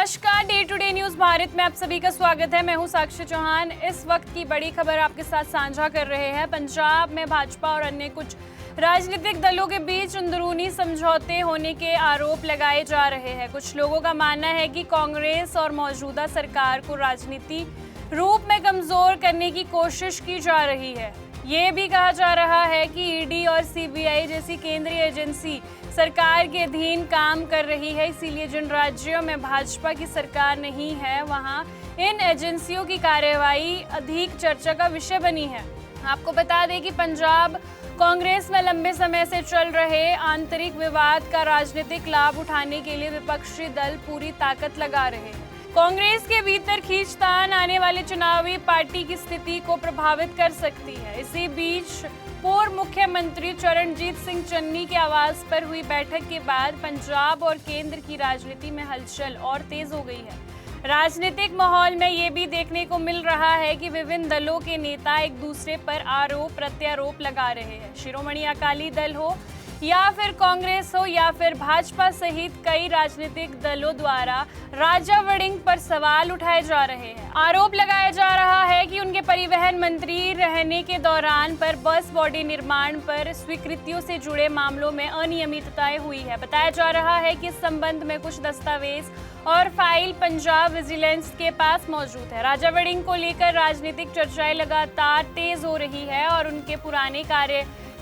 नमस्कार, day to day news Bharat में आप सभी का स्वागत है। मैं हूं साक्षी चौहान। इस वक्त की बड़ी खबर आपके साथ साझा कर रहे हैं। पंजाब में भाजपा और अन्य कुछ राजनीतिक दलों के बीच अंदरूनी समझौते होने के आरोप लगाए जा रहे हैं। कुछ लोगों का मानना है कि कांग्रेस और मौजूदा सरकार को राजनीति रूप में कमजोर करने की कोशिश की जा रही है। ये भी कहा जा रहा है कि ईडी और सीबीआई जैसी केंद्रीय एजेंसी सरकार के अधीन काम कर रही है, इसीलिए जिन राज्यों में भाजपा की सरकार नहीं है वहां इन एजेंसियों की कार्यवाही अधिक चर्चा का विषय बनी है। आपको बता दें कि पंजाब कांग्रेस में लंबे समय से चल रहे आंतरिक विवाद का राजनीतिक लाभ उठाने के लिए विपक्षी दल पूरी ताकत लगा रहे हैं। कांग्रेस के भीतर खींचतान आने वाले चुनावी पार्टी की स्थिति को प्रभावित कर सकती है। इसी बीच पूर्व मुख्यमंत्री चरणजीत सिंह चन्नी के आवास पर हुई बैठक के बाद पंजाब और केंद्र की राजनीति में हलचल और तेज हो गई है। राजनीतिक माहौल में ये भी देखने को मिल रहा है कि विभिन्न दलों के नेता एक दूसरे पर आरोप प्रत्यारोप लगा रहे हैं। शिरोमणि अकाली दल हो या फिर कांग्रेस हो या फिर भाजपा सहित कई राजनीतिक दलों द्वारा राजा वड़िंग पर सवाल उठाए जा रहे हैं। आरोप लगाया जा रहा है कि उनके परिवहन मंत्री रहने के दौरान पर बस बॉडी निर्माण पर स्वीकृतियों से जुड़े मामलों में अनियमितताएं हुई है। बताया जा रहा है कि इस संबंध में कुछ दस्तावेज और फाइल पंजाब विजिलेंस के पास मौजूद है। राजा वड़िंग को लेकर राजनीतिक चर्चाएं लगातार तेज हो रही है और उनके पुराने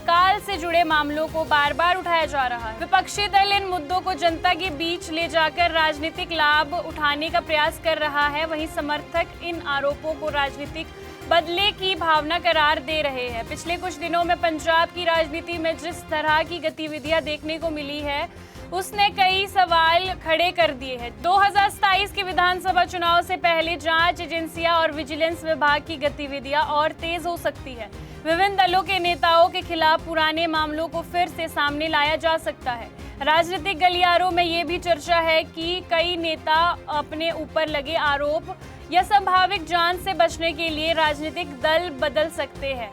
काल से जुड़े मामलों को बार बार उठाया जा रहा है। विपक्षी दल इन मुद्दों को जनता के बीच ले जाकर राजनीतिक लाभ उठाने का प्रयास कर रहा है। वहीं समर्थक इन आरोपों को राजनीतिक बदले की भावना करार दे रहे हैं। पिछले कुछ दिनों में पंजाब की राजनीति में जिस तरह की गतिविधियां देखने को मिली है उसने कई सवाल खड़े कर दिए हैं। 2027 के विधानसभा चुनाव से पहले जांच एजेंसियां और विजिलेंस विभाग की गतिविधियां और तेज हो सकती है। विभिन्न दलों के नेताओं के खिलाफ पुराने मामलों को फिर से सामने लाया जा सकता है। राजनीतिक गलियारों में ये भी चर्चा है कि कई नेता अपने ऊपर लगे आरोप या संभावित जांच से बचने के लिए राजनीतिक दल बदल सकते हैं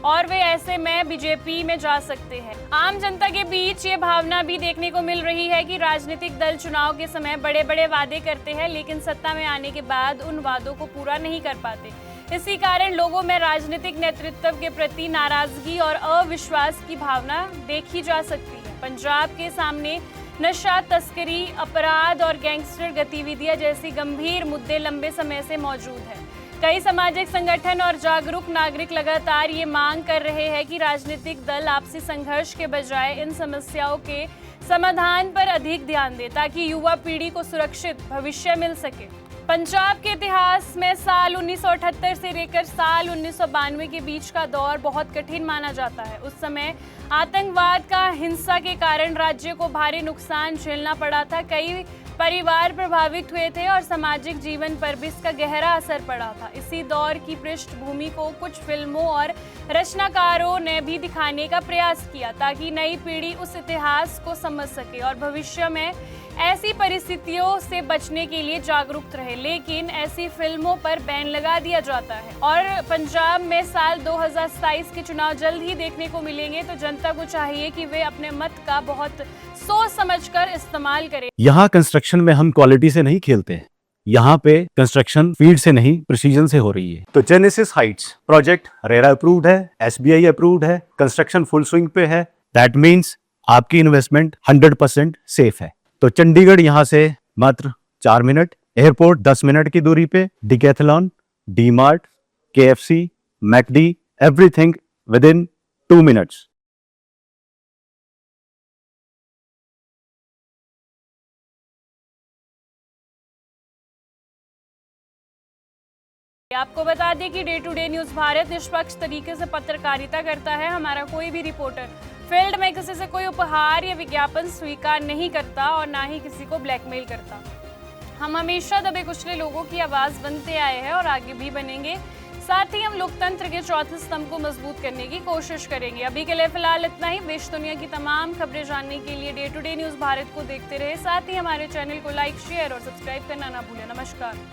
और वे ऐसे में बीजेपी में जा सकते हैं। आम जनता के बीच ये भावना भी देखने को मिल रही है कि राजनीतिक दल चुनाव के समय बड़े बड़े वादे करते हैं लेकिन सत्ता में आने के बाद उन वादों को पूरा नहीं कर पाते। इसी कारण लोगों में राजनीतिक नेतृत्व के प्रति नाराजगी और अविश्वास की भावना देखी जा सकती है। पंजाब के सामने नशा तस्करी, अपराध और गैंगस्टर गतिविधियां जैसी गंभीर मुद्दे लंबे समय से मौजूद हैं। कई सामाजिक संगठन और जागरूक नागरिक लगातार ये मांग कर रहे हैं कि राजनीतिक दल आपसी संघर्ष के बजाय इन समस्याओं के समाधान पर अधिक ध्यान दे ताकि युवा पीढ़ी को सुरक्षित भविष्य मिल सके। पंजाब के इतिहास में साल 1978 से लेकर साल 1992 के बीच का दौर बहुत कठिन माना जाता है। उस समय आतंकवाद का हिंसा के कारण राज्य को भारी नुकसान झेलना पड़ा था। कई परिवार प्रभावित हुए थे और सामाजिक जीवन पर भी इसका गहरा असर पड़ा था। इसी दौर की पृष्ठभूमि को कुछ फिल्मों और रचनाकारों ने भी दिखाने का प्रयास किया ताकि नई पीढ़ी उस इतिहास को समझ सके और भविष्य में ऐसी परिस्थितियों से बचने के लिए जागरूक रहे। लेकिन ऐसी फिल्मों पर बैन लगा दिया जाता है और पंजाब में साल 2027 के चुनाव जल्द ही देखने को मिलेंगे, तो जनता को चाहिए कि वे अपने मत का बहुत सोच समझकर इस्तेमाल करें। यहाँ कंस्ट्रक्शन में हम क्वालिटी से नहीं खेलते हैं। यहाँ पे कंस्ट्रक्शन फील्ड से नहीं प्रिसीजन से हो रही है। तो genesis Heights project RERA approved है, एसबीआई अप्रूव्ड है, कंस्ट्रक्शन फुल स्विंग पे है। दैट मीन्स आपकी इन्वेस्टमेंट 100% सेफ है। तो चंडीगढ़ यहाँ से मात्र 4 मिनट, एयरपोर्ट 10 मिनट की दूरी पे, Decathlon, DMart, KFC, McD, everything within 2 minutes. आपको बता दें कि day to day news Bharat निष्पक्ष तरीके से पत्रकारिता करता है। हमारा कोई भी रिपोर्टर फील्ड में किसी से कोई उपहार या विज्ञापन स्वीकार नहीं करता और ना ही किसी को ब्लैकमेल करता। हम हमेशा दबे कुचले लोगों की आवाज बनते आए हैं और आगे भी बनेंगे। साथ ही हम लोकतंत्र के चौथे स्तंभ को मजबूत करने की कोशिश करेंगे। अभी के लिए फिलहाल इतना ही। देश दुनिया की तमाम खबरें जानने के लिए day to day news Bharat को देखते रहे। साथ ही हमारे चैनल को लाइक, शेयर और सब्सक्राइब करना ना भूलें। नमस्कार।